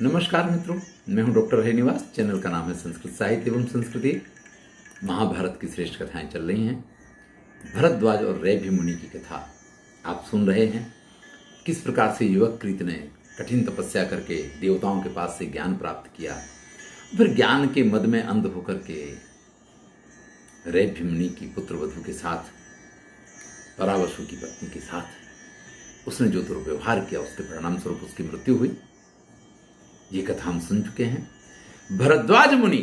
नमस्कार मित्रों, मैं हूं डॉक्टर हरिनिवास। चैनल का नाम है संस्कृत साहित्य एवं संस्कृति। महाभारत की श्रेष्ठ कथाएं चल रही हैं। भरद्वाज और रैभ्य मुनि की कथा आप सुन रहे हैं। किस प्रकार से युवक कृत ने कठिन तपस्या करके देवताओं के पास से ज्ञान प्राप्त किया, फिर ज्ञान के मद में अंध होकर के रैभ्य मुनि की पुत्रवधू के साथ, परावसु की पत्नी के साथ उसने जो दुर्व्यवहार किया, उसके परिणाम स्वरूप उसकी मृत्यु हुई। ये कथा हम सुन चुके हैं। भरद्वाज मुनि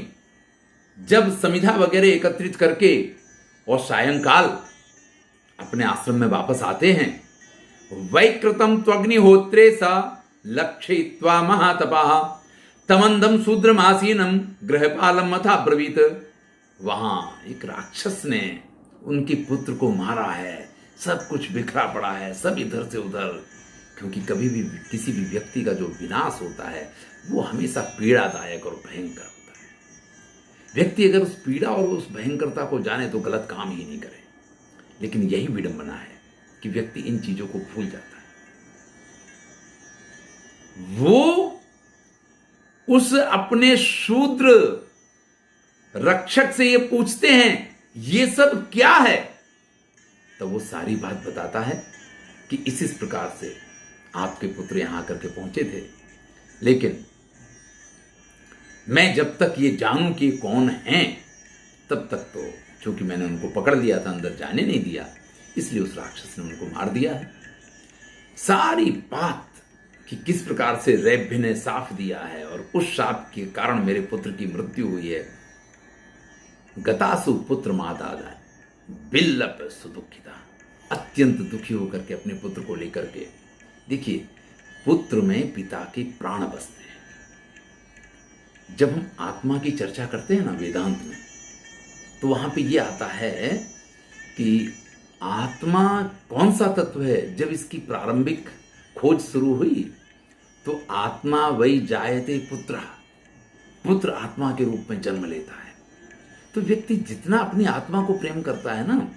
जब समिधा वगैरह एकत्रित करके और सायंकाल अपने आश्रम में वापस आते हैं, वैकृतम त्वग्निहोत्रे सा लक्षयित्वा महातपाः तमंदम शूद्रमासीनम गृहपालम अथा ब्रवीत। वहां एक राक्षस ने उनके पुत्र को मारा है। सब कुछ बिखरा पड़ा है, सब इधर से उधर। क्योंकि कभी भी किसी भी व्यक्ति का जो विनाश होता है वो हमेशा पीड़ादायक और भयंकर होता है। व्यक्ति अगर उस पीड़ा और उस भयंकरता को जाने तो गलत काम ही नहीं करे। लेकिन यही विडंबना है कि व्यक्ति इन चीजों को भूल जाता है। वो उस अपने शूद्र रक्षक से ये पूछते हैं, ये सब क्या है? तो वो सारी बात बताता है कि इस प्रकार से आपके पुत्र यहां आकर के पहुंचे थे। लेकिन मैं जब तक ये जानूं कि कौन हैं, तब तक तो चूंकि मैंने उनको पकड़ लिया था, अंदर जाने नहीं दिया, इसलिए उस राक्षस ने उनको मार दिया है। सारी बात कि किस प्रकार से रैभ्य ने साफ दिया है और उस शाप के कारण मेरे पुत्र की मृत्यु हुई है। गतासु पुत्र मादादा बिल्लप सुदुखिता, अत्यंत दुखी होकर के अपने पुत्र को लेकर के। देखिए, पुत्र में पिता के प्राण बसते हैं। जब हम आत्मा की चर्चा करते हैं ना वेदांत में, तो वहां पे ये आता है कि आत्मा कौन सा तत्व है। जब इसकी प्रारंभिक खोज शुरू हुई तो आत्मा वही जायते पुत्र, पुत्र आत्मा के रूप में जन्म लेता है। तो व्यक्ति जितना अपनी आत्मा को प्रेम करता है ना,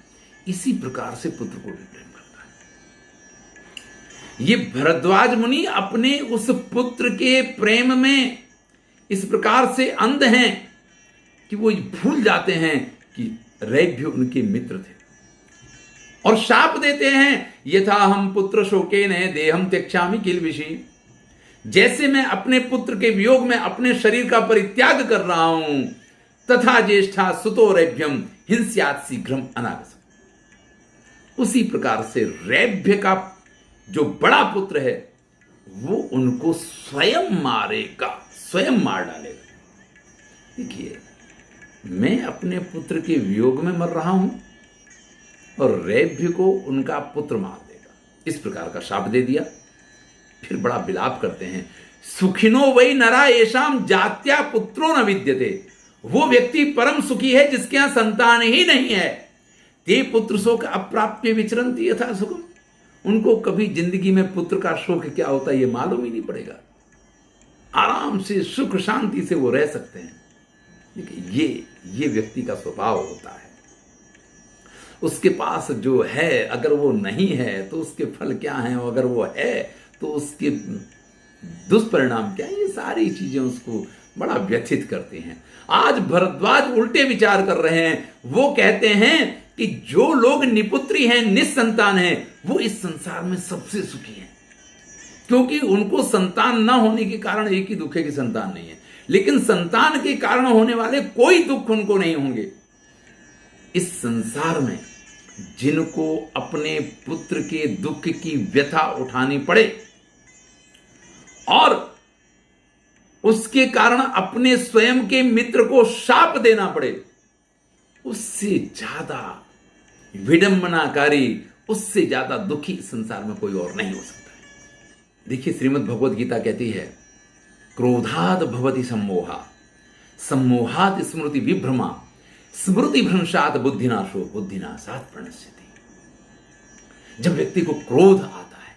इसी प्रकार से पुत्र को भी प्रेम करता है। ये भरद्वाज मुनि अपने उस पुत्र के प्रेम में इस प्रकार से अंध हैं कि वो भूल जाते हैं कि रैभ्य उनके मित्र थे और शाप देते हैं, यथा हम पुत्र शोकेन देहम त्यक्षामि किल्बिषि। जैसे मैं अपने पुत्र के वियोग में अपने शरीर का परित्याग कर रहा हूं, तथा ज्येष्ठा सुतो रैभ्यम हिंस्यात् शीघ्रम अनागतम्। उसी प्रकार से रैभ्य का जो बड़ा पुत्र है वो उनको स्वयं मारेगा, स्वयं मार डालेगा। देखिए, मैं अपने पुत्र के वियोग में मर रहा हूं और रैभ्य को उनका पुत्र मार देगा, इस प्रकार का शाप दे दिया। फिर बड़ा विलाप करते हैं, सुखिनो वै नरा येषाम जात्या पुत्रो न विद्यते। वो व्यक्ति परम सुखी है जिसके यहां संतान ही नहीं है। ते पुत्र शोक अप्राप्य विचरन्ति यथा सुखम। उनको कभी जिंदगी में पुत्र का शोक क्या होता है ये मालूम ही नहीं पड़ेगा। आराम से सुख शांति से वो रह सकते हैं। देखिए, ये व्यक्ति का स्वभाव होता है। उसके पास जो है, अगर वो नहीं है तो उसके फल क्या हैं, और अगर वो है तो उसके दुष्परिणाम क्या है, ये सारी चीजें उसको बड़ा व्यथित करती हैं। आज भरद्वाज उल्टे विचार कर रहे हैं। वो कहते हैं कि जो लोग निपुत्री हैं, निस्संतान हैं, वो इस संसार में सबसे सुखी हैं, क्योंकि उनको संतान ना होने के कारण एक ही दुख है कि संतान नहीं है। लेकिन संतान के कारण होने वाले कोई दुख उनको नहीं होंगे। इस संसार में जिनको अपने पुत्र के दुख की व्यथा उठानी पड़े और उसके कारण अपने स्वयं के मित्र को शाप देना पड़े, उससे ज्यादा विडंबनाकारी, उससे ज्यादा दुखी संसार में कोई और नहीं हो सकता है। देखिए, श्रीमद् भगवद गीता कहती है, क्रोधाद भवति सम्मोहा, सम्मोहात स्मृति विभ्रमा, स्मृति भ्रंशात बुद्धिनाशो, बुद्धिनाशात प्रणश्यति। जब व्यक्ति को क्रोध आता है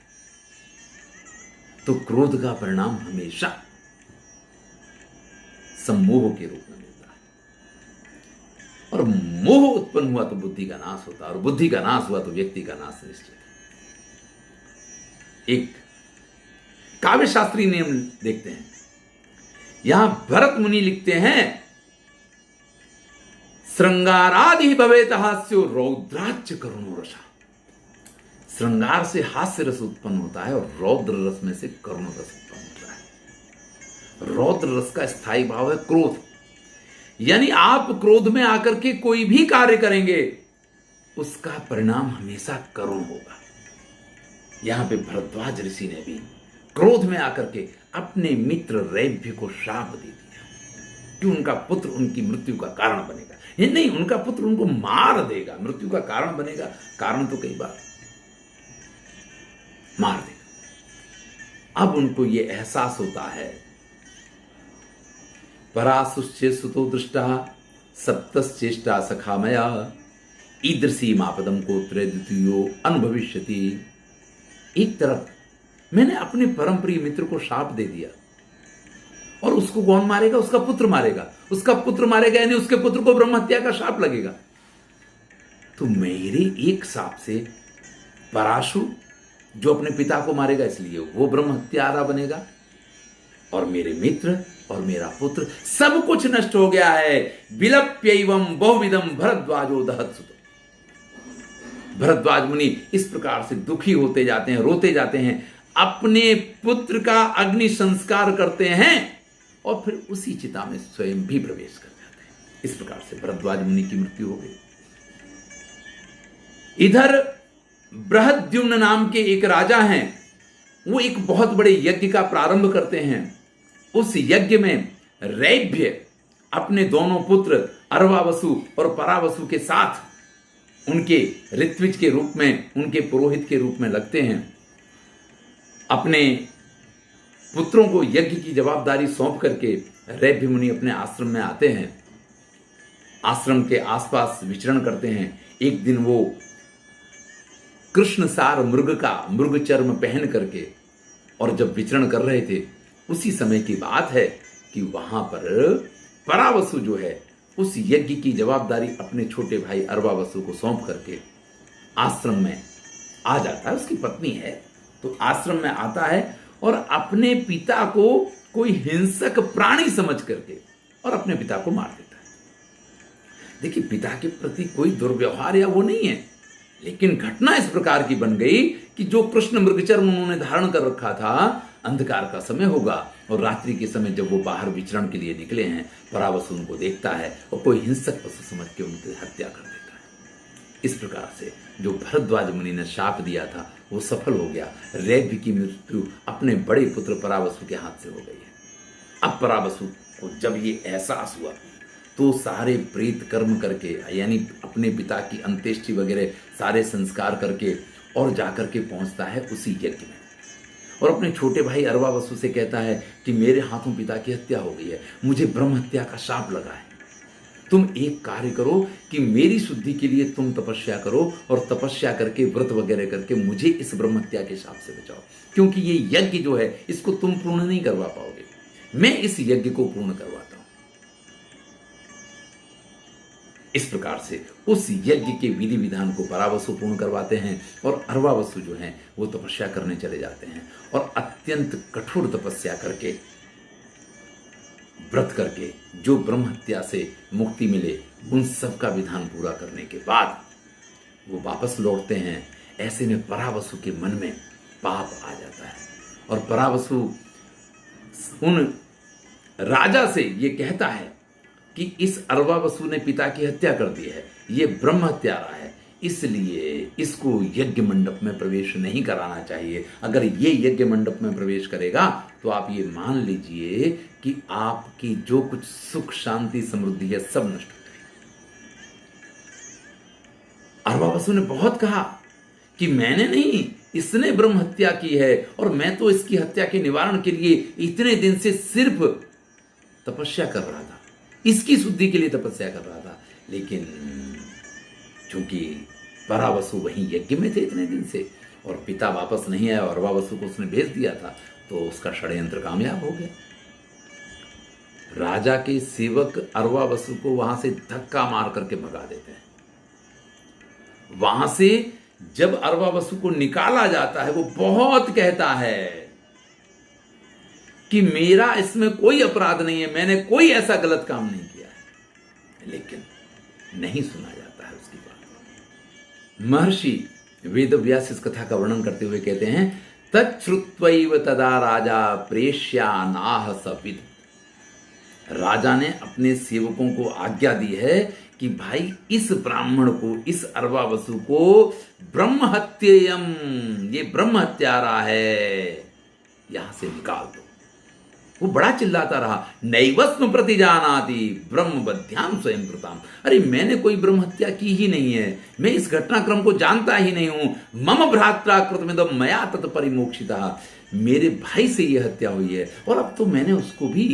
तो क्रोध का परिणाम हमेशा सम्मोह के रूप में मिलता है, और मोह उत्पन्न हुआ तो बुद्धि का नाश होता है, और बुद्धि का नाश हुआ तो व्यक्ति का नाश निश्चित है। एक काव्य शास्त्री नियम देखते हैं यहां भरत मुनि लिखते हैं, श्रृंगारादि भवेत हास्यो रौद्राच्य करुणो रसा। श्रृंगार से हास्य रस उत्पन्न होता है और रौद्र रस में से करुण रस उत्पन्न होता है। रौद्र रस का स्थायी भाव है क्रोध, यानी आप क्रोध में आकर के कोई भी कार्य करेंगे उसका परिणाम हमेशा करुण होगा। यहां पे भरद्वाज ऋषि ने भी क्रोध में आकर के अपने मित्र रैभ्य को श्राप दे दिया कि उनका पुत्र उनकी मृत्यु का कारण बनेगा। ये नहीं, उनका पुत्र उनको मार देगा, मृत्यु का कारण बनेगा। कारण तो कई बार मार देगा। अब उनको ये एहसास होता है, परासुश्चे सुतो दृष्टा सप्तश्चेष्टा सखामया ईदृशी मापदम को त्रैद्वितीयो अनुभविष्यति। एक तरफ मैंने अपने परम प्रिय मित्र को शाप दे दिया और उसको कौन मारेगा? उसका पुत्र मारेगा। उसका पुत्र मारेगा यानी उसके पुत्र को ब्रह्म हत्या का शाप लगेगा। तो मेरे एक शाप से पराशु जो अपने पिता को मारेगा इसलिए वो ब्रह्म हत्यारा बनेगा, और मेरे मित्र और मेरा पुत्र सब कुछ नष्ट हो गया है। विलप्यैवं बहुविधम भरद्वाजो दहत सुतो। भरद्वाज मुनि इस प्रकार से दुखी होते जाते हैं, रोते जाते हैं, अपने पुत्र का अग्नि संस्कार करते हैं और फिर उसी चिता में स्वयं भी प्रवेश कर जाते हैं। इस प्रकार से भरद्वाज मुनि की मृत्यु हो गई। इधर बृहद्युम्न नाम के एक राजा हैं, वो एक बहुत बड़े यज्ञ का प्रारंभ करते हैं। उस यज्ञ में रैभ्य अपने दोनों पुत्र अर्वावसु और परावसु के साथ उनके ऋत्विज के रूप में, उनके पुरोहित के रूप में लगते हैं। अपने पुत्रों को यज्ञ की जवाबदारी सौंप करके रैभ्य मुनि अपने आश्रम में आते हैं। आश्रम के आसपास विचरण करते हैं। एक दिन वो कृष्णसार मृग चर्म पहन करके और जब विचरण कर रहे थे, उसी समय की बात है कि वहां पर परावसु जो है उस यज्ञ की जवाबदारी अपने छोटे भाई अर्वावसु को सौंप करके आश्रम में आ जाता है। उसकी पत्नी है तो आश्रम में आता है और अपने पिता को कोई हिंसक प्राणी समझ करके और अपने पिता को मार देता है। देखिए, पिता के प्रति कोई दुर्व्यवहार या वो नहीं है, लेकिन घटना इस प्रकार की बन गई कि जो कृष्ण मृगचर्म उन्होंने धारण कर रखा था, अंधकार का समय होगा और रात्रि के समय जब वो बाहर विचरण के लिए निकले हैं, परावसु उनको देखता है और कोई हिंसक पशु समझ के उनकी हत्या कर देता है। इस प्रकार से जो भरद्वाज मुनि ने शाप दिया था वो सफल हो गया। रैभ्य की मृत्यु अपने बड़े पुत्र परावसु के हाथ से हो गई है। अब परावसु को जब ये एहसास हुआ तो सारे प्रेत कर्म करके, यानी अपने पिता की अंत्येष्टि वगैरह सारे संस्कार करके और जाकर के पहुंचता है उसी यज्ञ में और अपने छोटे भाई अर्वावसु से कहता है कि मेरे हाथों पिता की हत्या हो गई है, मुझे ब्रह्म हत्या का शाप लगा है। तुम एक कार्य करो कि मेरी शुद्धि के लिए तुम तपस्या करो और तपस्या करके व्रत वगैरह करके मुझे इस ब्रह्म हत्या के शाप से बचाओ, क्योंकि ये यज्ञ जो है इसको तुम पूर्ण नहीं करवा पाओगे, मैं इस यज्ञ को पूर्ण करवाता हूं। इस प्रकार से उस यज्ञ के विधि विधान को परावसु पूर्ण करवाते हैं और अर्वावसु जो हैं वो तपस्या करने चले जाते हैं और अत्यंत कठोर तपस्या करके, व्रत करके जो ब्रह्म हत्या से मुक्ति मिले उन सब का विधान पूरा करने के बाद वो वापस लौटते हैं। ऐसे में परावसु के मन में पाप आ जाता है और परावसु उन राजा से ये कहता है कि इस अर्वावसु ने पिता की हत्या कर दी है, ये ब्रह्म हत्यारा है, इसलिए इसको यज्ञ मंडप में प्रवेश नहीं कराना चाहिए। अगर ये यज्ञ मंडप में प्रवेश करेगा तो आप ये मान लीजिए कि आपकी जो कुछ सुख शांति समृद्धि है सब नष्ट हो जाएगी। अर्वावसु ने बहुत कहा कि मैंने नहीं, इसने ब्रह्म हत्या की है और मैं तो इसकी हत्या के निवारण के लिए इतने दिन से सिर्फ तपस्या कर रहा था, इसकी शुद्धि के लिए तपस्या कर रहा था। लेकिन चूंकि परावसु वहीं यज्ञ में थे इतने दिन से और पिता वापस नहीं आया और अर्वावसु को उसने भेज दिया था, तो उसका षड्यंत्र कामयाब हो गया। राजा के सेवक अर्वावसु को वहां से धक्का मार करके भगा देते हैं। वहां से जब अर्वावसु को निकाला जाता है वो बहुत कहता है कि मेरा इसमें कोई अपराध नहीं है, मैंने कोई ऐसा गलत काम नहीं किया है, लेकिन नहीं सुना जाता है उसकी बात। महर्षि वेदव्यास इस कथा का वर्णन करते हुए कहते हैं, तच्छ्रुत्वैव तदा राजा प्रेष्यानाह सविद। राजा ने अपने सेवकों को आज्ञा दी है कि भाई इस ब्राह्मण को, इस अरवावसु को ब्रह्म हत्येयम, ये ब्रह्म हत्यारा है, यहां से निकाल दो। वो बड़ा चिल्लाता रहा, नैवस्म प्रतिजानाति ब्रह्म बध्याम स्वयं कृताम। अरे मैंने कोई ब्रह्म हत्या की ही नहीं है, मैं इस घटनाक्रम को जानता ही नहीं हूं। मम भ्रात्रा कृतमिदं मया तत् परिमोक्षिता, मेरे भाई से यह हत्या हुई है और अब तो मैंने उसको भी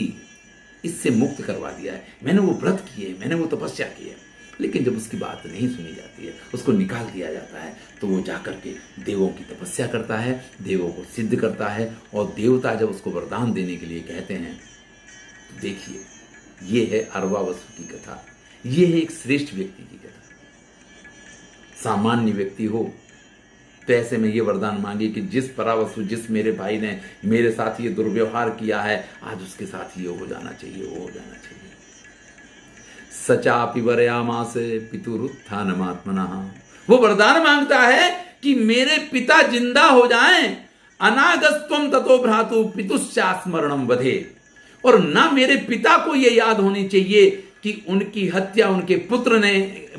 इससे मुक्त करवा दिया है, मैंने वो व्रत किए, मैंने वो तपस्या की है। लेकिन जब उसकी बात नहीं सुनी जाती है, उसको निकाल दिया जाता है, तो वो जाकर के देवों की तपस्या करता है, देवों को सिद्ध करता है, और देवता जब उसको वरदान देने के लिए कहते हैं, तो देखिए ये है अरवावसु की कथा, ये है एक श्रेष्ठ व्यक्ति की कथा। सामान्य व्यक्ति हो तो ऐसे में ये वरदान मांगे कि जिस परावसु, जिस मेरे भाई ने मेरे साथ ये दुर्व्यवहार किया है, आज उसके साथ ये हो जाना चाहिए, वो हो जाना चाहिए। सचापि वरयामास पितुरुत्थानमात्मनः, वो वरदान मांगता है कि मेरे पिता जिंदा हो जाएं, अनागस्त्वम ततो भ्रातु पितुश्चास्मरणम वधे, और ना मेरे पिता को ये याद होनी चाहिए कि उनकी हत्या उनके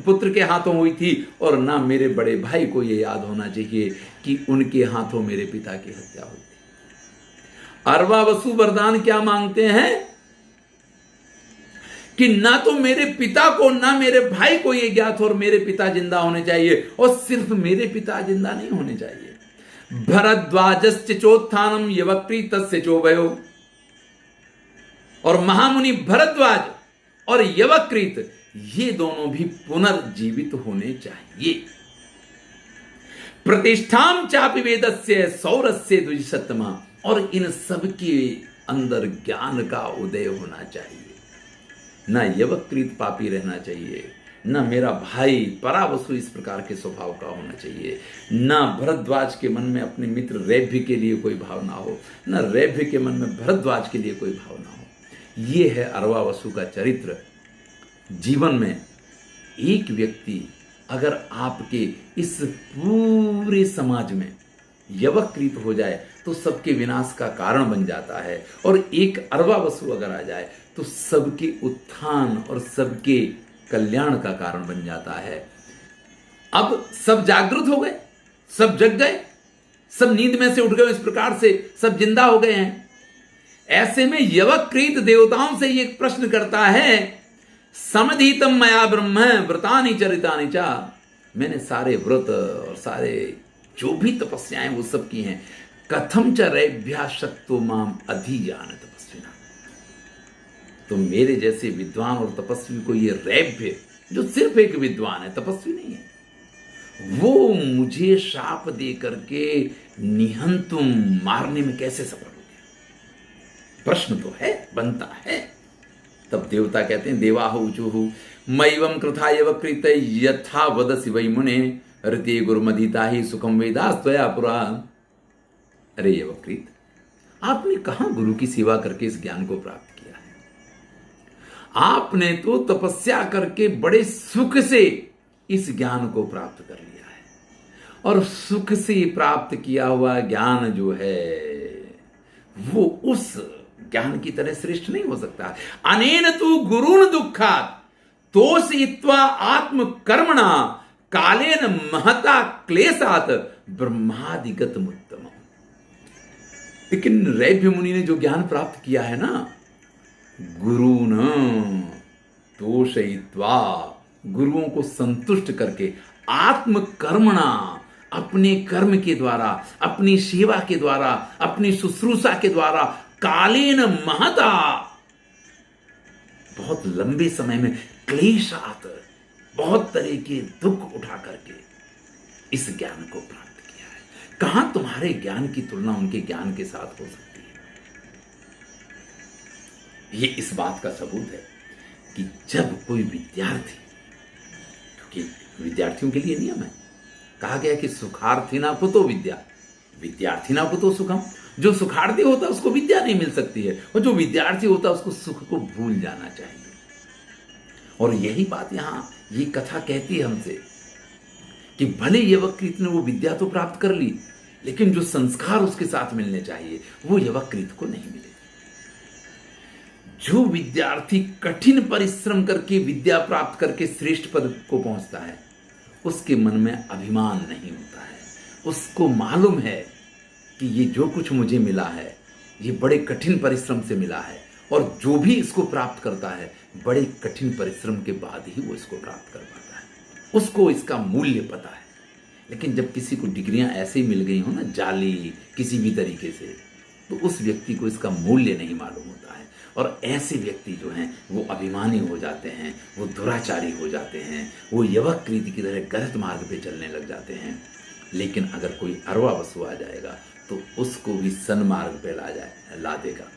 पुत्र के हाथों हुई थी, और ना मेरे बड़े भाई को ये याद होना चाहिए कि उनके हाथों मेरे पिता की हत्या हुई थी। अरवावसु वरदान क्या मांगते हैं कि ना तो मेरे पिता को, ना मेरे भाई को ये ज्ञात हो, और मेरे पिता जिंदा होने चाहिए, और सिर्फ मेरे पिता जिंदा नहीं होने चाहिए। भरद्वाजस्य चोत्थानम यवक्रीतस्य चोभयो, और महामुनि भरद्वाज और यवक्रीत ये दोनों भी पुनर्जीवित होने चाहिए। प्रतिष्ठाम चापि वेदस्य सौरस्य द्विजसत्तमा, और इन सब के अंदर ज्ञान का उदय होना चाहिए। ना यवक्रीत पापी रहना चाहिए, ना मेरा भाई परावसु इस प्रकार के स्वभाव का होना चाहिए, ना भरद्वाज के मन में अपने मित्र रैभ्य के लिए कोई भावना हो, ना रैभ्य के मन में भरद्वाज के लिए कोई भावना हो। ये है अरवावसु का चरित्र। जीवन में एक व्यक्ति अगर आपके इस पूरे समाज में यवक्रीत हो जाए तो सबके विनाश का कारण बन जाता है, और एक अरवावसु अगर आ जाए तो सबके उत्थान और सबके कल्याण का कारण बन जाता है। अब सब जागृत हो गए, सब जग गए, सब नींद में से उठ गए, इस प्रकार से सब जिंदा हो गए हैं। ऐसे में यवक्रीत देवताओं से ये प्रश्न करता है, समधीतम मया ब्रह्म व्रतानि चरितानि चा, मैंने सारे व्रत और सारे जो भी तपस्याएं वो सब की हैं, कथम च रैभ्या शक्तो माम अधिजान तपस्विना, तो मेरे जैसे विद्वान और तपस्वी को ये रैभ्य, जो सिर्फ एक विद्वान है, तपस्वी नहीं है, वो मुझे शाप दे करके निहंतुम, मारने में कैसे सफल हो गया? प्रश्न तो है, बनता है। तब देवता कहते हैं, देवाह ऊचुहु मैवं कृथा यवक्रीत यथा वदसि वै मुने ऋते गुरुमधीता ही सुखम वेदास्त्वया पुरा। अरे यवक्रीत, आपने कहां गुरु की सेवा करके इस ज्ञान को प्राप्त किया है? आपने तो तपस्या करके बड़े सुख से इस ज्ञान को प्राप्त कर लिया है, और सुख से प्राप्त किया हुआ ज्ञान जो है वो उस ज्ञान की तरह श्रेष्ठ नहीं हो सकता। अनेन तु गुरुन दुखात तोषयित्वा आत्म कर्मणा कालेन महता क्लेशात ब्रह्मादिगत उत्तम। लेकिन रैभ्य मुनि ने जो ज्ञान प्राप्त किया है ना, गुरुन तोषयित्वा, गुरुओं को संतुष्ट करके, आत्म कर्मणा, अपने कर्म के द्वारा, अपनी सेवा के द्वारा, अपनी शुश्रूषा के द्वारा, कालेन महता, बहुत लंबे समय में, क्लेशात, बहुत तरह के दुख उठा करके इस ज्ञान को प्राप्त किया है। कहां तुम्हारे ज्ञान की तुलना उनके ज्ञान के साथ हो सकती है? ये इस बात का सबूत है कि जब कोई विद्यार्थी, क्योंकि विद्यार्थियों के लिए नियम है, कहा गया कि सुखार्थिना कुतो विद्या, विद्यार्थिना कुतो सुखम, जो सुखार्थी होता है उसको विद्या नहीं मिल सकती है, और जो विद्यार्थी होता है उसको सुख को भूल जाना चाहिए। और यही बात यहां ये कथा कहती है हमसे कि भले यवकृत ने वो विद्या तो प्राप्त कर ली, लेकिन जो संस्कार उसके साथ मिलने चाहिए वो यवकृत को नहीं मिले। जो विद्यार्थी कठिन परिश्रम करके विद्या प्राप्त करके श्रेष्ठ पद को पहुंचता है, उसके मन में अभिमान नहीं होता है। उसको मालूम है कि ये जो कुछ मुझे मिला है ये बड़े कठिन परिश्रम से मिला है, और जो भी इसको प्राप्त करता है बड़े कठिन परिश्रम के बाद ही वो इसको प्राप्त कर पाता है। उसको इसका मूल्य पता है। लेकिन जब किसी को डिग्रियां ऐसे ही मिल गई हो ना, जाली किसी भी तरीके से, तो उस व्यक्ति को इसका मूल्य नहीं मालूम होता है। और ऐसे व्यक्ति जो हैं वो अभिमानी हो जाते हैं, वो दुराचारी हो जाते हैं, वो यवकृत की तरह गलत मार्ग पे चलने लग जाते हैं। लेकिन अगर कोई अरवा वसु आ जाएगा तो उसको भी सन्मार्ग पे ला देगा।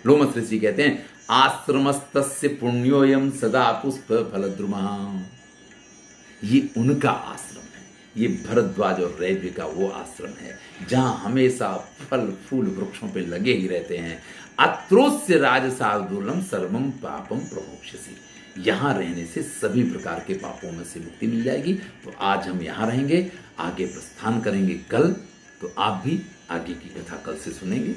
लोमस ऋषि कहते हैं, आश्रमस्तस्य पुण्योयम सदा पुष्प फलद्रुमा। ये उनका आश्रम है, ये भरद्वाज और रैव्य का वो आश्रम है जहां हमेशा फल फूल वृक्षों पे लगे ही रहते हैं। अत्रोस्य राजसाधुलम सर्वम पापम प्रमोक्ष्यसि। यहां रहने से सभी प्रकार के पापों में से मुक्ति मिल जाएगी। तो आज हम यहां रहेंगे, आगे प्रस्थान करेंगे कल। तो आप भी आगे की कथा कल से सुनेंगे।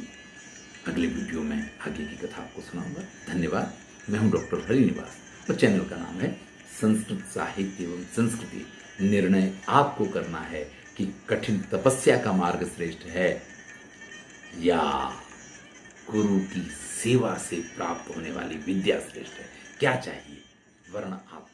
अगले वीडियो में आगे की कथा आपको सुनाऊंगा। धन्यवाद। मैं हूं डॉक्टर हरिनिवास और चैनल का नाम है संस्कृत साहित्य एवं संस्कृति। निर्णय आपको करना है कि कठिन तपस्या का मार्ग श्रेष्ठ है या गुरु की सेवा से प्राप्त होने वाली विद्या श्रेष्ठ है। क्या चाहिए, वर्ण आप